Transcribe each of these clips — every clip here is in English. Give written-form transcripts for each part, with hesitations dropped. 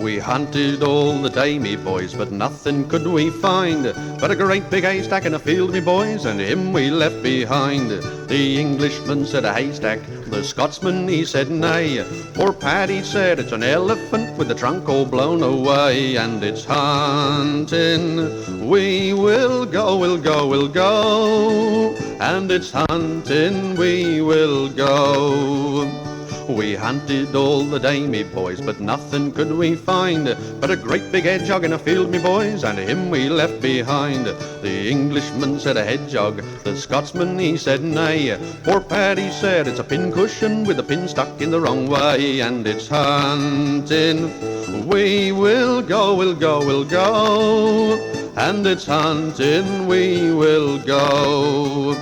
We hunted all the day, me boys, but nothing could we find but a great big haystack in a field, me boys, and him we left behind. The Englishman said a haystack, the Scotsman he said nay. Poor Paddy said it's an elephant with the trunk all blown away. And it's hunting, we will go, we'll go, we'll go. And it's hunting, we will go. We hunted all the day, me boys, but nothing could we find but a great big hedgehog in a field, me boys, and him we left behind. The Englishman said a hedgehog, the Scotsman he said nay. Poor Paddy said it's a pincushion with a pin stuck in the wrong way. And it's hunting, we will go, we'll go, we'll go. And it's hunting, we will go.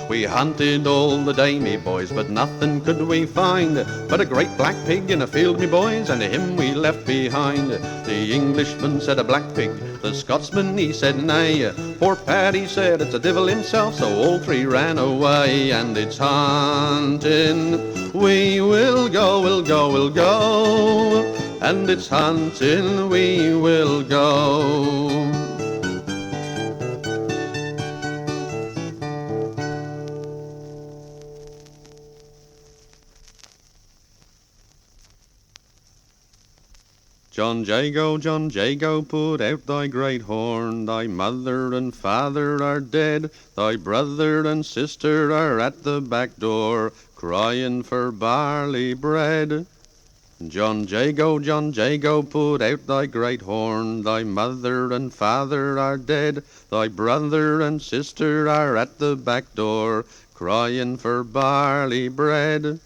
We hunted all the day, me boys, but nothing could we find but a great black pig in a field, me boys, and him we left behind. The Englishman said a black pig, the Scotsman he said nay. Poor Paddy said it's a devil himself, so all three ran away. And it's hunting, we will go, we'll go, we'll go. And it's hunting, we will go. John Jago, put out thy great horn. Thy mother and father are dead. Thy brother and sister are at the back door, crying for barley bread. John Jago, put out thy great horn. Thy mother and father are dead. Thy brother and sister are at the back door, crying for barley bread.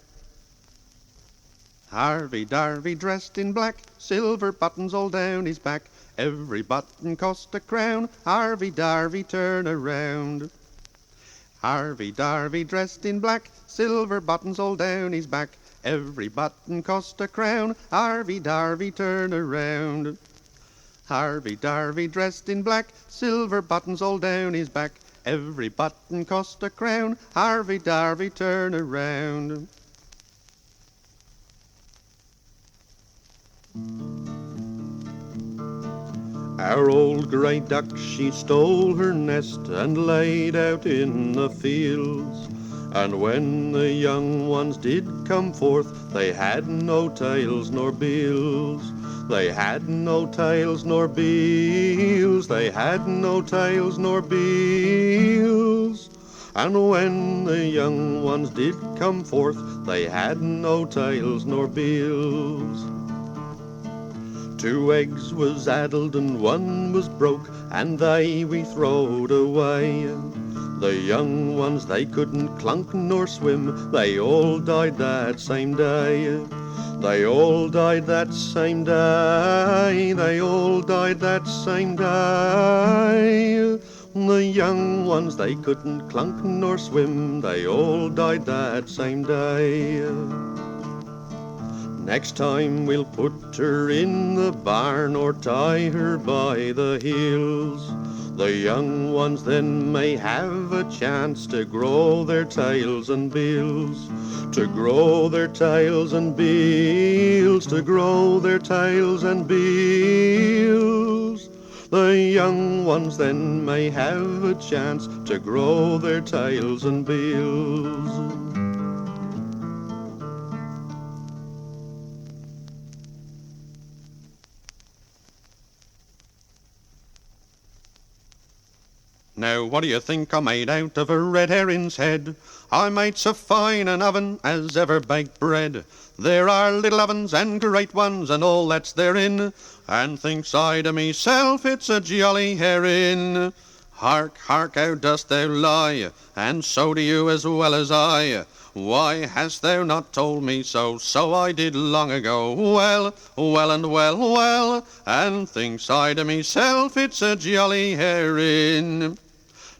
Harvey, Darvey, dressed in black, silver buttons all down his back. Every button cost a crown. Harvey, Darvey, turn around. Harvey, Darvey, dressed in black, silver buttons all down his back. Every button cost a crown. Harvey, Darvey, turn around. Harvey, Darvey, dressed in black, silver buttons all down his back. Every button cost a crown. Harvey, Darvey, turn around. Our old grey duck, she stole her nest and laid out in the fields. And when the young ones did come forth, they had no tails nor bills. They had no tails nor bills. They had no tails nor bills. And when the young ones did come forth, they had no tails nor bills. 2 eggs was addled and 1 was broke, and they we throwed away. The young ones, they couldn't clunk nor swim, they all died that same day. They all died that same day. They all died that same day. The young ones, they couldn't clunk nor swim, they all died that same day. Next time we'll put her in the barn or tie her by the heels. The young ones then may have a chance to grow their tails and bills. To grow their tails and bills. To grow their tails and bills. The young ones then may have a chance to grow their tails and bills. Now what do you think I made out of a red herring's head? I made so fine an oven as ever baked bread. There are little ovens and great ones and all that's therein, and thinks I to myself it's a jolly herring. Hark, hark, how dost thou lie, and so do you as well as I. Why hast thou not told me so? So I did long ago. Well, well and well, well, and thinks I to myself it's a jolly herring.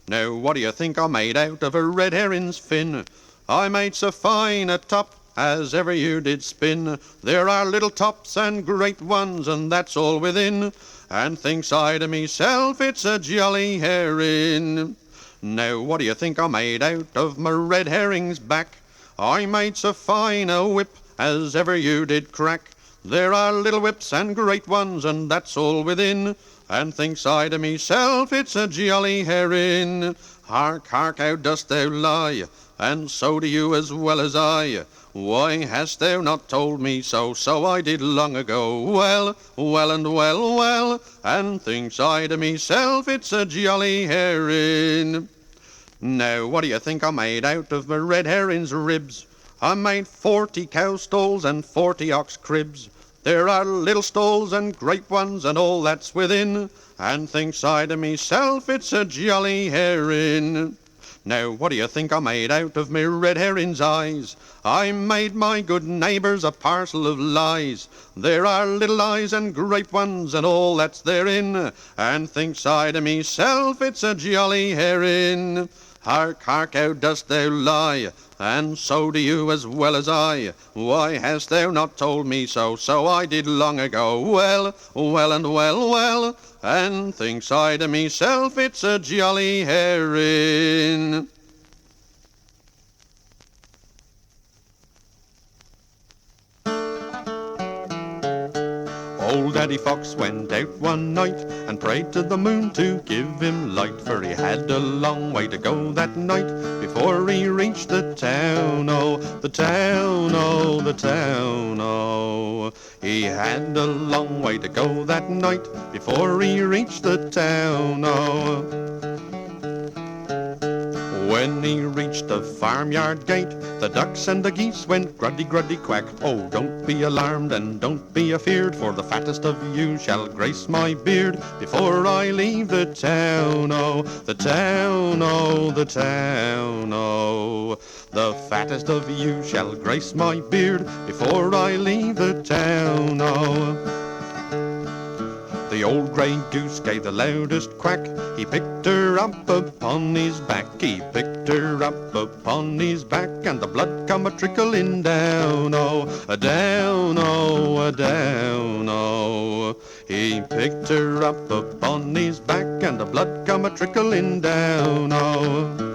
Now what do you think I made out of a red herring's fin? I made so fine a top as ever you did spin. There are little tops and great ones, and that's all within, and thinks I to myself it's a jolly herring. Now what do you think I made out of my red herring's back? I made so fine a whip as ever you did crack. There are little whips and great ones, and that's all within. And thinks I to myself, it's a jolly heron. Hark, hark, how dost thou lie? And so do you as well as I. Why hast thou not told me so? So I did long ago. Well, well and well, well. And thinks I to myself, it's a jolly heron. Now, what do you think I made out of my red heron's ribs? I made 40 cow stalls and 40 ox cribs. There are little stalls and great ones and all that's within. And thinks I to myself, it's a jolly heron. Now, what do you think I made out of me red heron's eyes? I made my good neighbours a parcel of lies. There are little eyes and great ones and all that's therein. And thinks I to myself, it's a jolly heron. Hark, hark, how dost thou lie? And so do you as well as I. Why hast thou not told me so? So I did long ago. Well, well and well, well. And thinks I to myself, it's a jolly heron. Old Daddy Fox went out one night and prayed to the moon to give him light, for he had a long way to go that night before he reached the town, oh, the town, oh, the town, oh. He had a long way to go that night before he reached the town, oh. When he reached the farmyard gate, the ducks and the geese went gruddy, gruddy, quack. Oh, don't be alarmed and don't be afeard, for the fattest of you shall grace my beard before I leave the town, oh, the town, oh, the town, oh. The fattest of you shall grace my beard before I leave the town, oh. The old grey goose gave the loudest quack. He picked her up upon his back. He picked her up upon his back, and the blood come a-trickling down, oh, a-down, oh, a-down, oh. He picked her up upon his back, and the blood come a-trickling down, oh.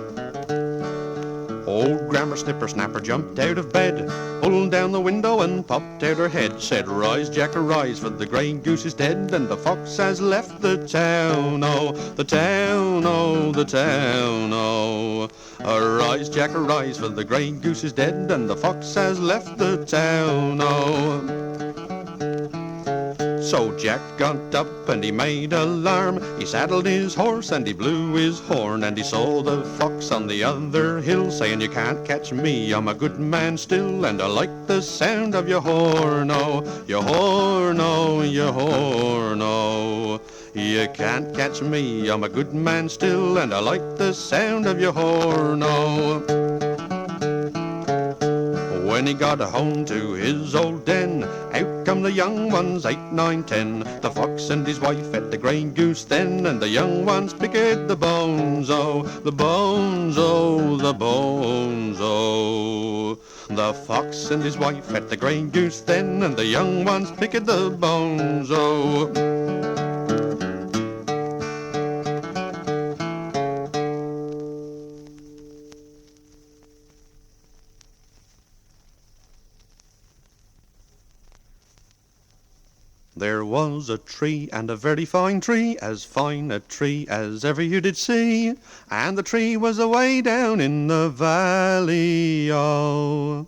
Old Grandma Snipper Snapper jumped out of bed, pulled down the window and popped out her head. Said, "Rise, Jack, arise, for the grey goose is dead, and the fox has left the town, oh, the town, oh, the town, oh. Arise, Jack, arise, for the grey goose is dead, and the fox has left the town, oh." So Jack got up and he made alarm. He saddled his horse and he blew his horn, and he saw the fox on the other hill, saying, "You can't catch me, I'm a good man still, and I like the sound of your horn, oh, your horn, oh, your horn, oh. You can't catch me, I'm a good man still, and I like the sound of your horn, oh." When he got home to his old den, out come the young ones, 8, 9, 10. The fox and his wife ate the grey goose then, and the young ones picked the bones, oh, the bones, oh, the bones, oh. The fox and his wife ate the grey goose then, and the young ones picked the bones, oh. There was a tree, and a very fine tree, as fine a tree as ever you did see, and the tree was away down in the valley, oh.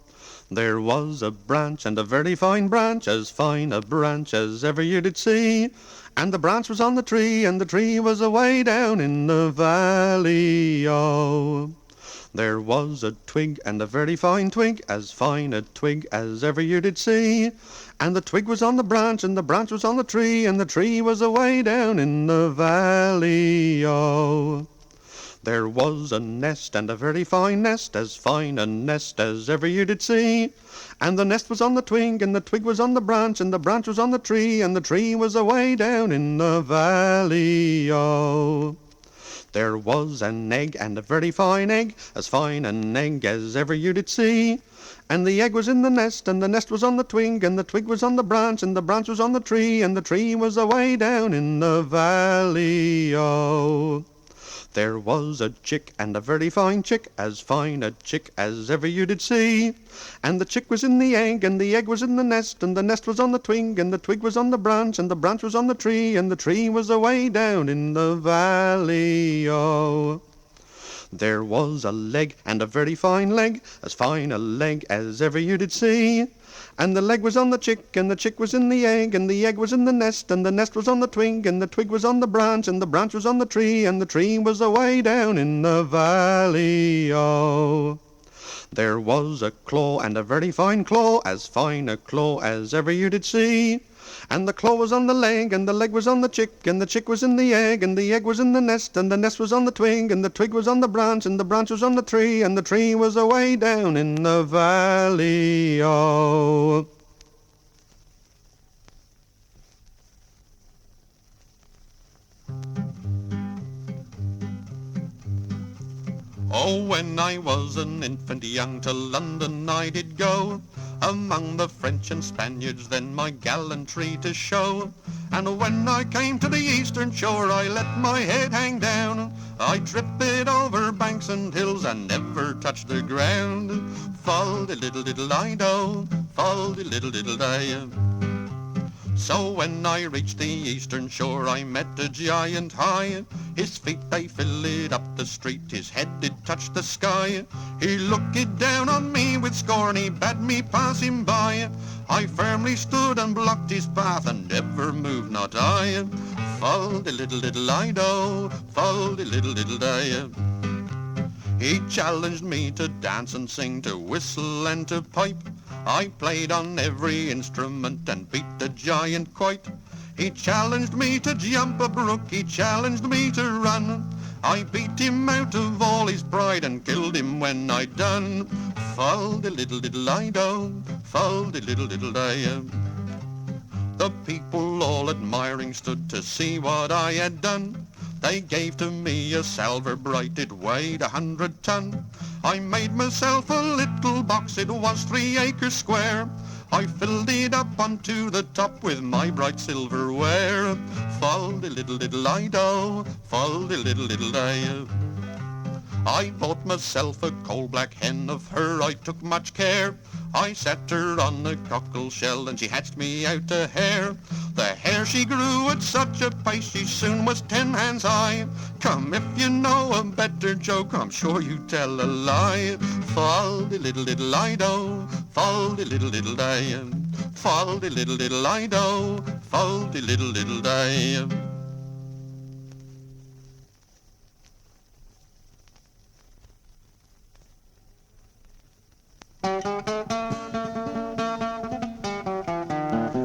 There was a branch, and a very fine branch, as fine a branch as ever you did see, and the branch was on the tree, and the tree was away down in the valley, oh. There was a twig, and a very fine twig, as fine a twig as ever you did see, and the twig was on the branch, and the branch was on the tree, and the tree was away down in the valley, oh. There was a nest, and a very fine nest, as fine a nest as ever you did see, and the nest was on the twig, and the twig was on the branch, and the branch was on the tree, and the tree was away down in the valley, oh. There was an egg, and a very fine egg, as fine an egg as ever you did see, and the egg was in the nest, and the nest was on the twig, and the twig was on the branch, and the branch was on the tree, and the tree was away down in the valley, oh. There was a chick, and a very fine chick, as fine a chick as ever you did see. And the chick was in the egg, and the egg was in the nest, and the nest was on the twig, and the twig was on the branch, and the branch was on the tree, and the tree was away down in the valley, oh. There was a leg, and a very fine leg, as fine a leg as ever you did see. And the leg was on the chick, and the chick was in the egg, and the egg was in the nest, and the nest was on the twig, and the twig was on the branch, and the branch was on the tree, and the tree was away down in the valley, oh. There was a claw, and a very fine claw, as fine a claw as ever you did see. And the claw was on the leg, and the leg was on the chick, and the chick was in the egg, and the egg was in the nest, and the nest was on the twig, and the twig was on the branch, and the branch was on the tree, and the tree was away down in the valley, oh. Oh, when I was an infant young to London I did go, among the French and Spaniards then my gallantry to show. And when I came to the eastern shore I let my head hang down. I tripped it over banks and hills and never touched the ground. Fall-de-little-diddle-I-do, fall-de-little-diddle-day. So when I reached the eastern shore I met a giant high. His feet they filled up the street, his head did touch the sky. He looked down on me with scorn, he bade me pass him by. I firmly stood and blocked his path and never moved not I. Fall-de-little-diddle-I-do, fall-de-little-diddle-day. He challenged me to dance and sing, to whistle and to pipe. I played on every instrument and beat the giant quite. He challenged me to jump a brook, he challenged me to run. I beat him out of all his pride and killed him when I'd done. Fall-de-little-diddle-I-do, fall-de-little-diddle-day. The people all admiring stood to see what I had done. They gave to me a salver bright, it weighed 100 ton. I made myself a little box, it was 3 acres square. I filled it up onto the top with my bright silverware. Fall-de-little-diddle-I-do, fall-de-little-diddle-day. I bought myself a coal-black hen, of her I took much care. I set her on a cockle shell and she hatched me out a hare. The hare she grew at such a pace she soon was 10 hands high. Come, if you know a better joke, I'm sure you tell a lie. Fall-de-little-diddle-I-do, fall-de-little-diddle-day. Fall-de-little-diddle-I-do, fall-de-little-diddle-day.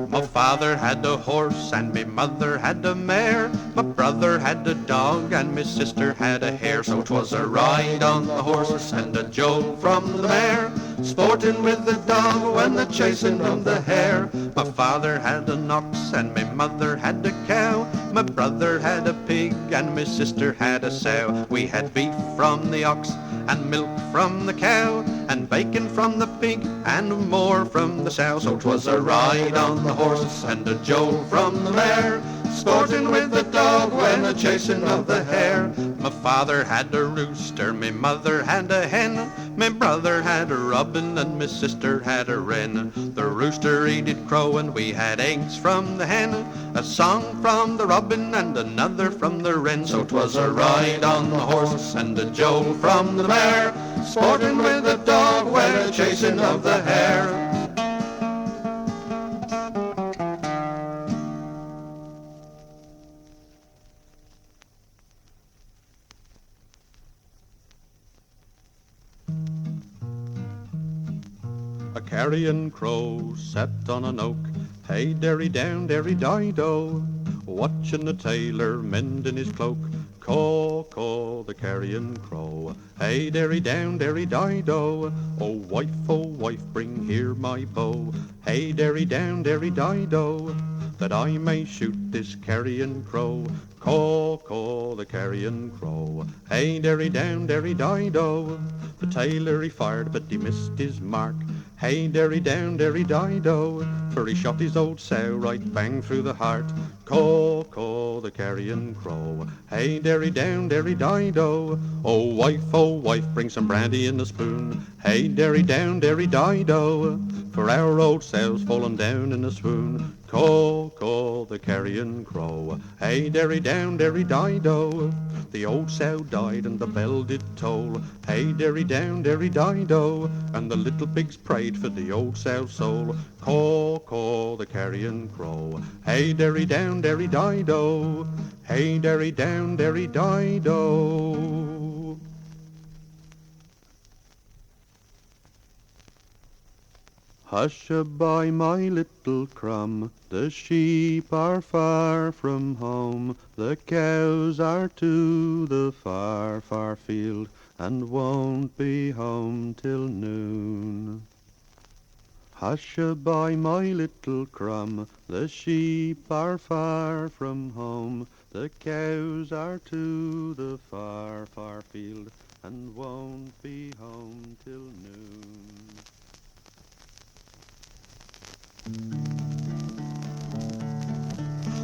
My father had a horse and me mother had a mare. My brother had a dog and my sister had a hare. So 'twas a ride on the horse and a jolt from the mare, sporting with the dog when the chasing of the hare. My father had an ox and my mother had a cow. My brother had a pig and my sister had a sow. We had beef from the ox and milk from the cow, and bacon from the pig and more from the sow. So 'twas a ride on the horse and a jolt from the mare, sporting with the dog when a chasing of the hare. My father had a rooster, my mother had a hen. My brother had a robin and my sister had a wren. The rooster he did crow and we had eggs from the hen, a song from the robin and another from the wren. So 'twas a ride on the horse and a jolt from the mare, sporting with the dog when a chasing of the hare. A carrion crow sat on an oak, hey derry down, derry dido, watching the tailor mending his cloak. Caw, caw, the carrion crow, hey derry down, derry dido, oh wife, bring here my bow. Hey derry down, derry dido, that I may shoot this carrion crow. Caw, caw, the carrion crow, hey derry down, derry dido. The tailor he fired but he missed his mark, Hey, derry down, derry dido, for he shot his old sow right bang through the heart. Caw, caw, the carrion crow. Hey, derry down, derry dido, oh wife, bring some brandy in the spoon. Hey, derry down, derry dido, for our old sow's fallen down in a swoon. Caw, caw, the carrion crow. Hey, derry down, derry dido, the old sow died and the bell did toll. Hey, derry down, derry dido, and the little pigs prayed for the old sow's soul. Caw, caw, the carrion crow. Hey, derry down, derry dido, hey, derry down, derry dido. Hush-a-bye, my little crumb, the sheep are far from home, the cows are to the far, far field, and won't be home till noon. Hush-a-bye, my little crumb, the sheep are far from home, the cows are to the far, far field, and won't be home till noon.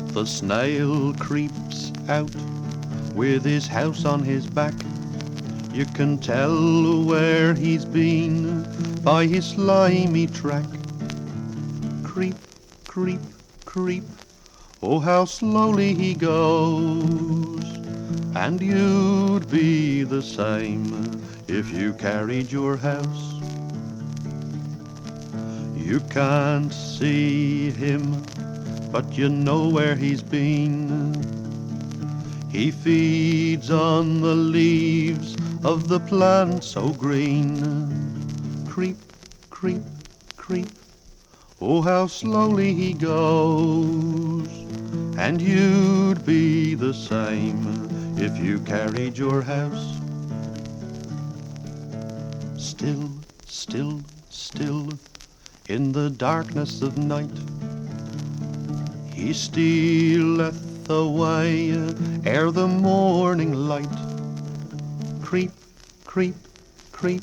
The snail creeps out with his house on his back. You can tell where he's been by his slimy track. Creep, creep, creep, oh how slowly he goes. And you'd be the same if you carried your house. You can't see him, but you know where he's been. He feeds on the leaves of the plant so green. Creep, creep, creep, oh how slowly he goes. And you'd be the same if you carried your house. Still, still, still, in the darkness of night, he stealeth away ere the morning light. Creep, creep, creep,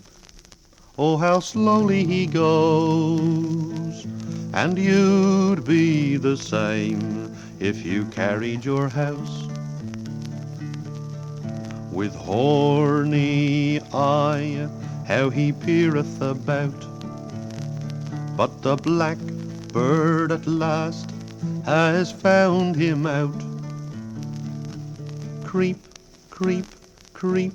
oh how slowly he goes. And you'd be the same if you carried your house. With horny eye how he peereth about, but the blackbird at last has found him out. Creep, creep, creep,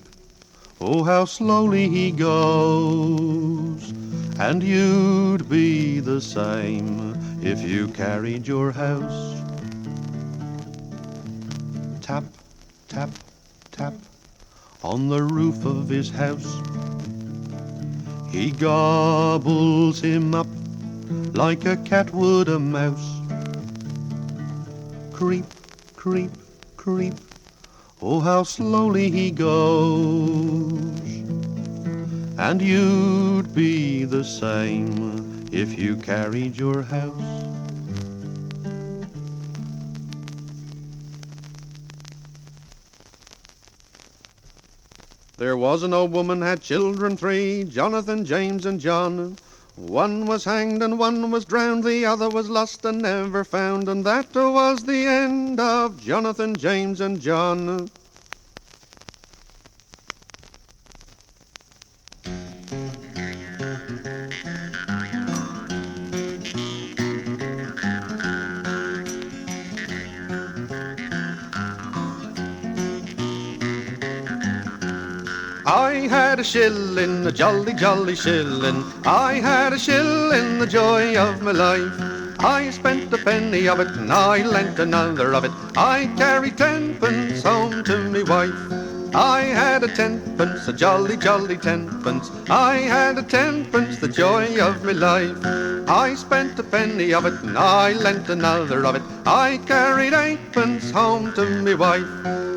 oh how slowly he goes. And you'd be the same if you carried your house. Tap, tap, tap, on the roof of his house. He gobbles him up like a cat would a mouse. Creep, creep, creep, oh how slowly he goes. And you'd be the same if you carried your house. There was an old woman had children three, Jonathan, James and John. One was hanged and one was drowned, the other was lost and never found, and that was the end of Jonathan, James and John. I had a shilling, a jolly, jolly shilling. I had a shilling, the joy of my life. I spent a penny of it and I lent another of it. I carried 10p home to me wife. I had a 10p, a jolly, jolly 10p. I had a 10p, the joy of my life. I spent a penny of it and I lent another of it. I carried 8p home to me wife.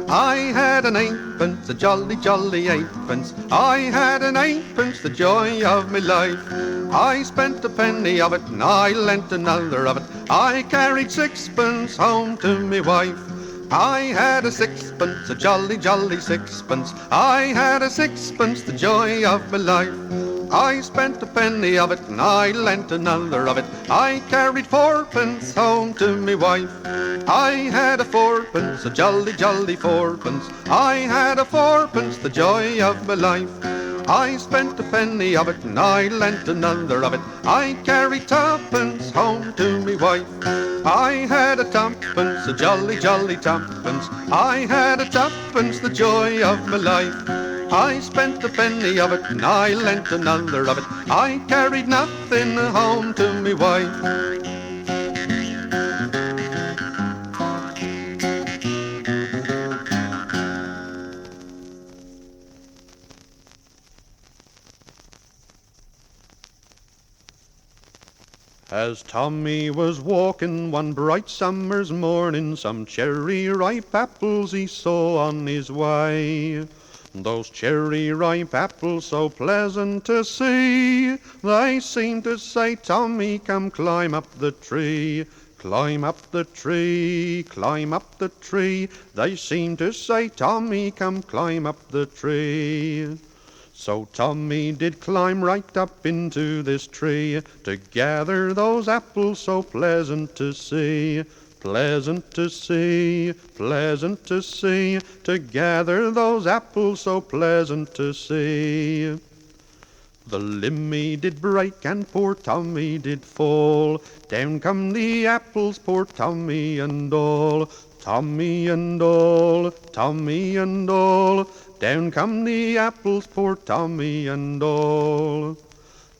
I had an 8p, a jolly, jolly 8p. I had an 8p, the joy of my life. I spent a penny of it and I lent another of it. I carried 6p home to me wife. I had a 6p, a jolly, jolly 6p. I had a 6p, the joy of my life. I spent a penny of it, and I lent another of it. I carried fourpence home to me wife. I had a fourpence, a jolly, jolly fourpence. I had a fourpence, the joy of my life. I spent a penny of it, and I lent another of it. I carried twopence home to me wife. I had a twopence, a jolly, jolly twopence. I had a twopence, the joy of my life. I spent a penny of it, and I lent another of it. I carried nothing home to me wife. As Tommy was walking one bright summer's morning, some cherry ripe apples he saw on his way. Those cherry ripe apples so pleasant to see, they seemed to say, Tommy, come climb up the tree. Climb up the tree, climb up the tree. They seemed to say, Tommy, come climb up the tree. So Tommy did climb right up into this tree to gather those apples so pleasant to see. Pleasant to see, pleasant to see, to gather those apples so pleasant to see. The limb did break and poor Tommy did fall. Down come the apples, poor Tommy and all. Tommy and all, Tommy and all. Down come the apples, poor Tommy and all.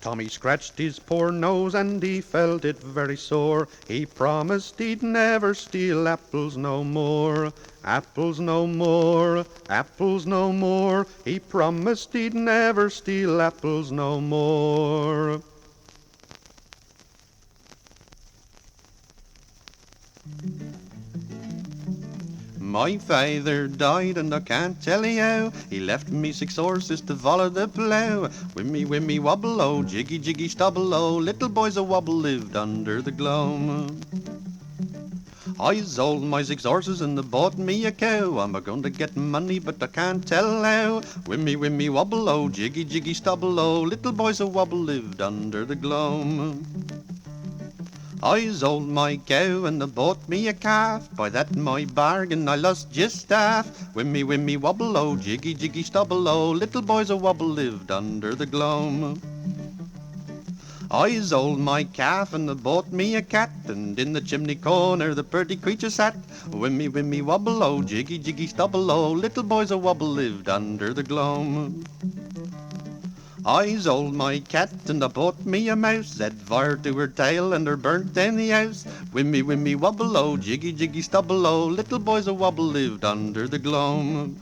Tommy scratched his poor nose and he felt it very sore. He promised he'd never steal apples no more. Apples no more, apples no more. He promised he'd never steal apples no more. My father died and I can't tell you how. He left me 6 horses to follow the plough. Wimmy, wobble-o, jiggy, jiggy, stubble-o. Little boys a wobble lived under the gloam. I sold my 6 horses and they bought me a cow. I'm a-going to get money but I can't tell how. Wimmy, wobble-o, jiggy, jiggy, stubble-o. Little boys a wobble lived under the gloam. I sold my cow and I bought me a calf. By that my bargain I lost just half. Wimmy, wobble-o, jiggy, jiggy, stubble-o. Little boys a wobble lived under the gloam. I sold my calf and I bought me a cat, and in the chimney corner the pretty creature sat. Wimmy, wobble-o, jiggy, jiggy, stubble-o. Little boys a wobble lived under the gloam. I sold my cat and I bought me a mouse. Set fire to her tail and her burnt down the house. Wimmy, wobble-o, jiggy, jiggy, stubble-o. Little boys a wobble lived under the gloam.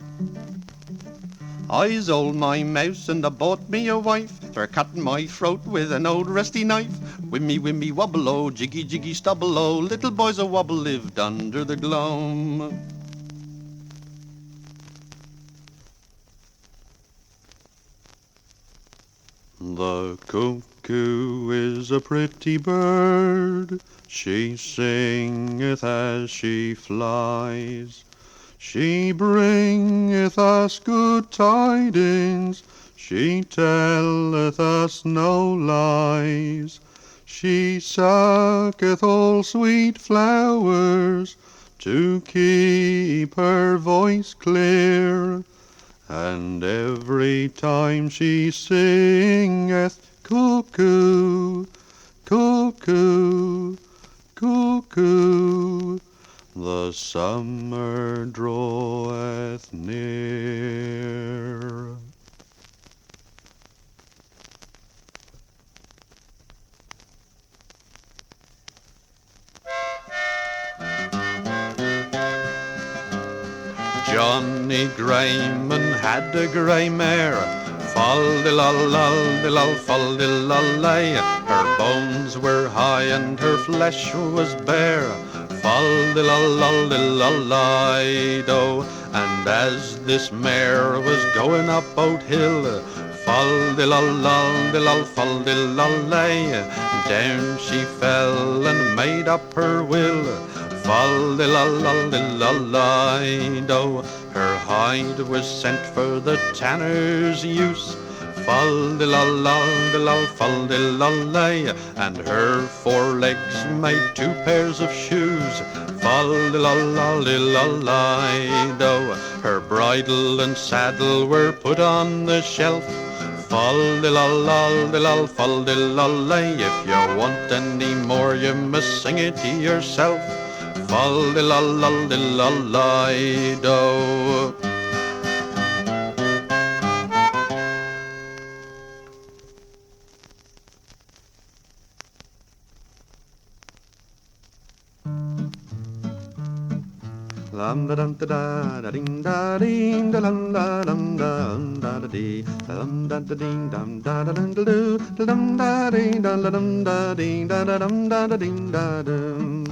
I sold my mouse and I bought me a wife for cutting my throat with an old rusty knife. Wimmy, wobble-o, jiggy, jiggy, stubble-o. Little boys a wobble lived under the gloam. The cuckoo is a pretty bird, she singeth as she flies. She bringeth us good tidings, she telleth us no lies. She sucketh all sweet flowers to keep her voice clear. And every time she singeth, cuckoo, cuckoo, cuckoo, the summer draweth near. Johnny Greyman had a grey mare, fal-de-lal-lal-de-lal, fal-de-lal-lay. Her bones were high and her flesh was bare, fal-de-lal-lal-de-lal-lay-do. And as this mare was going up Oat Hill, fal-de-lal-lal-de-lal, fal-de-lal-lay, down she fell and made up her will. Fal-de-lal-lal-de-lal-lay-do. Her hide was sent for the tanner's use. Fal-de-la-la-de-la, fal-de-la-lay, and her 4 legs made 2 pairs of shoes. Fal-de-la-la-de-la-lay-do, her bridle and saddle were put on the shelf. Fal-de-la-la-de-la, fal-de-la-lay, if you want any more you must sing it to yourself. Fal-de-la-la-de-la-lay-do. Lam da dum da da ding da ding da lam da dum da dee lam da da ding dum da da dum da do dum da ding da dum da ding da dum da ding da dum.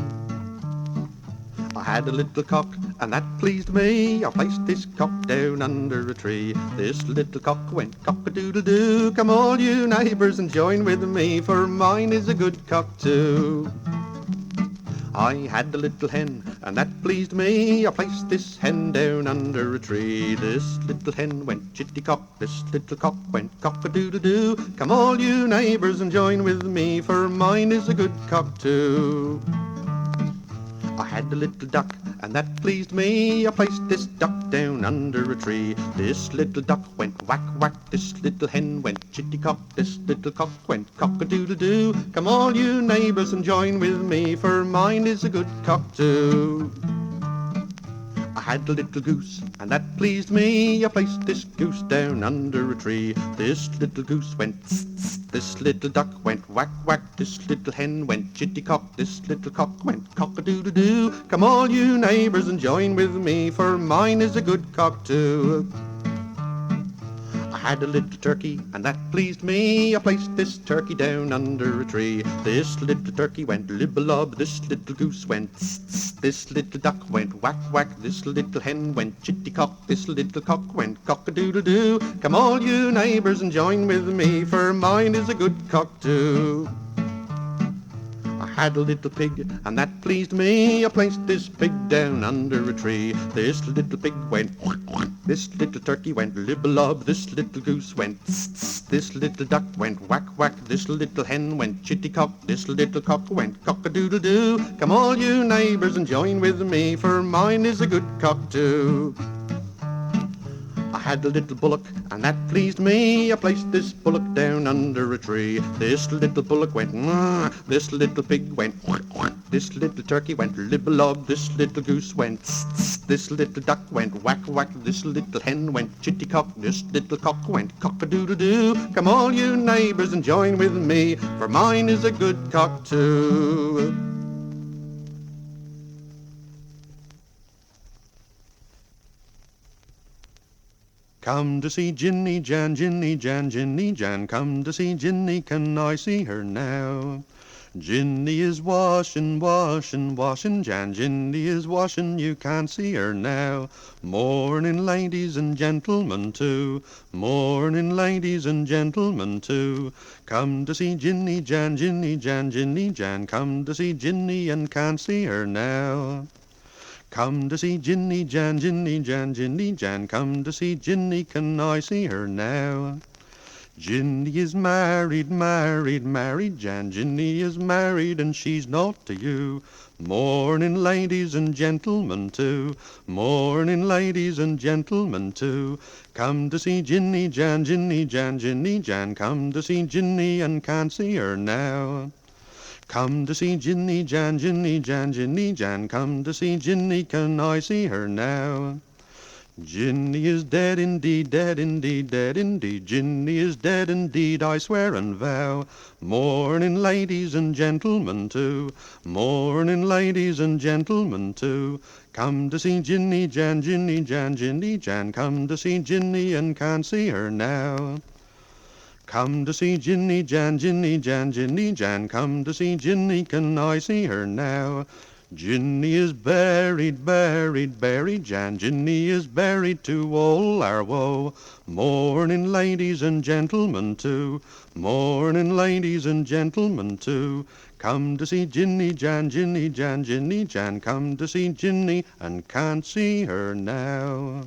I had a little cock, and that pleased me. I placed this cock down under a tree. This little cock went cock-a-doodle-doo. Come all you neighbours and join with me, for mine is a good cock too. I had a little hen, and that pleased me. I placed this hen down under a tree. This little hen went chitty-cock, this little cock went cock-a-doodle-doo. Come all you neighbours and join with me, for mine is a good cock too. I had a little duck, and that pleased me. I placed this duck down under a tree. This little duck went whack-whack, this little hen went chitty-cock, this little cock went cock-a-doodle-doo. Come all you neighbours and join with me, for mine is a good cock too. I had a little goose, and that pleased me. I placed this goose down under a tree. This little goose went tss-tss, this little duck went whack-whack, this little hen went chitty-cock, this little cock went cock-a-doodle-doo. Come all you neighbours and join with me, for mine is a good cock too. I had a little turkey, and that pleased me. I placed this turkey down under a tree. This little turkey went lib-a-lob, this little goose went tss-tss, this little duck went whack-whack, this little hen went chitty-cock, this little cock went cock-a-doodle-doo. Come all you neighbours and join with me, for mine is a good cock too. I had a little pig, and that pleased me. I placed this pig down under a tree. This little pig went quack, quack. This little turkey went lib-a-lob. This little goose went tss-tss. This little duck went whack-whack. This little hen went chitty-cock. This little cock went cock-a-doodle-doo. Come all you neighbours and join with me, for mine is a good cock too. I had a little bullock, and that pleased me. I placed this bullock down under a tree. This little bullock went mwah. This little pig went quack, quack. This little turkey went lib-a-lob. This little goose went tss-tss. This little duck went whack-whack. This little hen went chitty-cock. This little cock went cock-a-doodle-doo. Come all you neighbours and join with me, for mine is a good cock too. Come to see Jinny Jan, Jinny Jan, Jinny Jan. Come to see Jinny, can I see her now? Jinny is washing, washing, washing, Jan. Jinny is washing, you can't see her now. Morning, ladies and gentlemen, too. Morning, ladies and gentlemen, too. Come to see Jinny Jan, Jinny Jan, Jinny Jan. Come to see Jinny and can't see her now. Come to see Jinny Jan, Jinny Jan, Jinny Jan. Come to see Jinny, can I see her now? Jinny is married, married, married, Jan. Jinny is married and she's naught to you. Morning, ladies and gentlemen, too. Morning, ladies and gentlemen, too. Come to see Jinny Jan, Jinny Jan, Jinny Jan. Come to see Jinny and can't see her now. Come to see Jinny Jan, Jinny Jan, Jinny Jan. Come to see Jinny, can I see her now? Jinny is dead indeed, dead indeed, dead indeed. Jinny is dead indeed, I swear and vow. Morning, ladies and gentlemen, too. Morning, ladies and gentlemen, too. Come to see Jinny Jan, Jinny Jan, Jinny Jan. Come to see Jinny and can't see her now. Come to see Jinny Jan, Jinny Jan, Jinny Jan. Come to see Jinny, can I see her now? Jinny is buried, buried, buried, Jan. Jinny is buried to all our woe. Morning, ladies and gentlemen, too. Morning, ladies and gentlemen, too. Come to see Jinny Jan, Jinny Jan, Jinny Jan. Come to see Jinny and can't see her now.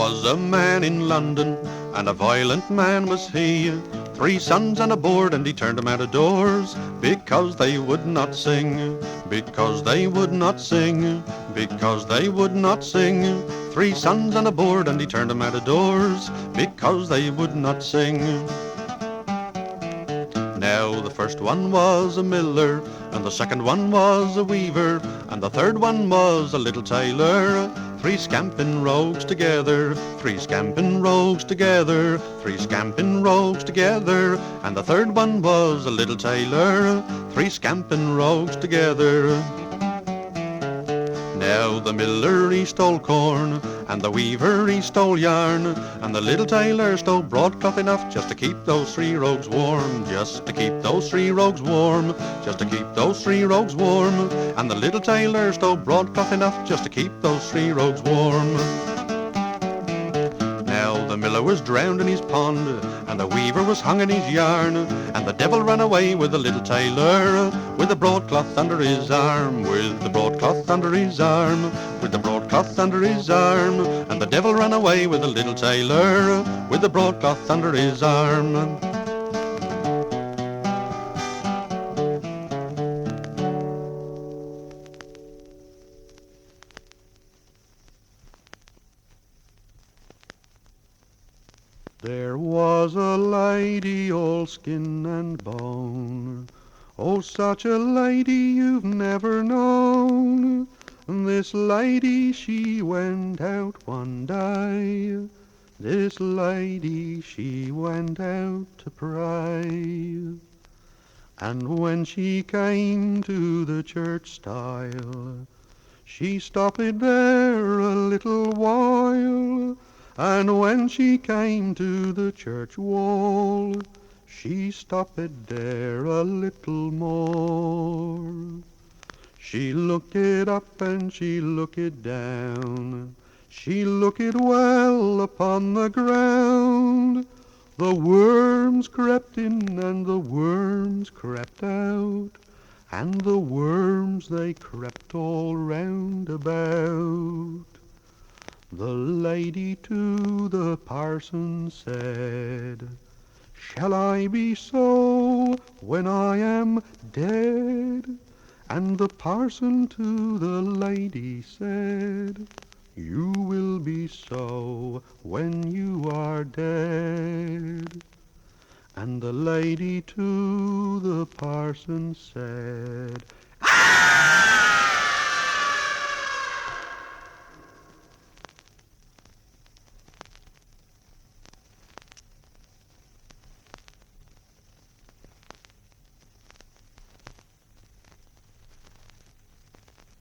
was a man in London, and a violent man was he. 3 sons and a board, and he turned them out of doors, because they would not sing, because they would not sing, because they would not sing. 3 sons and a board, and he turned them out of doors, because they would not sing. Now the first one was a miller, and the second one was a weaver, and the third one was a little tailor. 3 scamping rogues together, 3 scamping rogues together, 3 scamping rogues together, and the third one was a little tailor. 3 scamping rogues together. Now the miller he stole corn, and the weaver he stole yarn, and the little tailor stole broadcloth enough just to keep those 3 rogues warm, just to keep those 3 rogues warm, just to keep those 3 rogues warm, and the little tailor stole broadcloth enough just to keep those 3 rogues warm. Now the miller was drowned in his pond, and the weaver was hung in his yarn, and the devil ran away with the little tailor, with the broadcloth under his arm, with the broadcloth under his arm, with the broadcloth under his arm, and the devil ran away with the little tailor, with the broadcloth under his arm. There was a lady all skin and bone, oh such a lady you've never known. This lady she went out one day, this lady she went out to pray. And when she came to the church stile, she stopped there a little while. And when she came to the church wall, she stopped there a little more. She looked it up and she looked it down, she looked it well upon the ground. The worms crept in and the worms crept out, and the worms they crept all round about. The lady to the parson said, "Shall I be so when I am dead?" And the parson to the lady said, "You will be so when you are dead." And the lady to the parson said, "Ah!"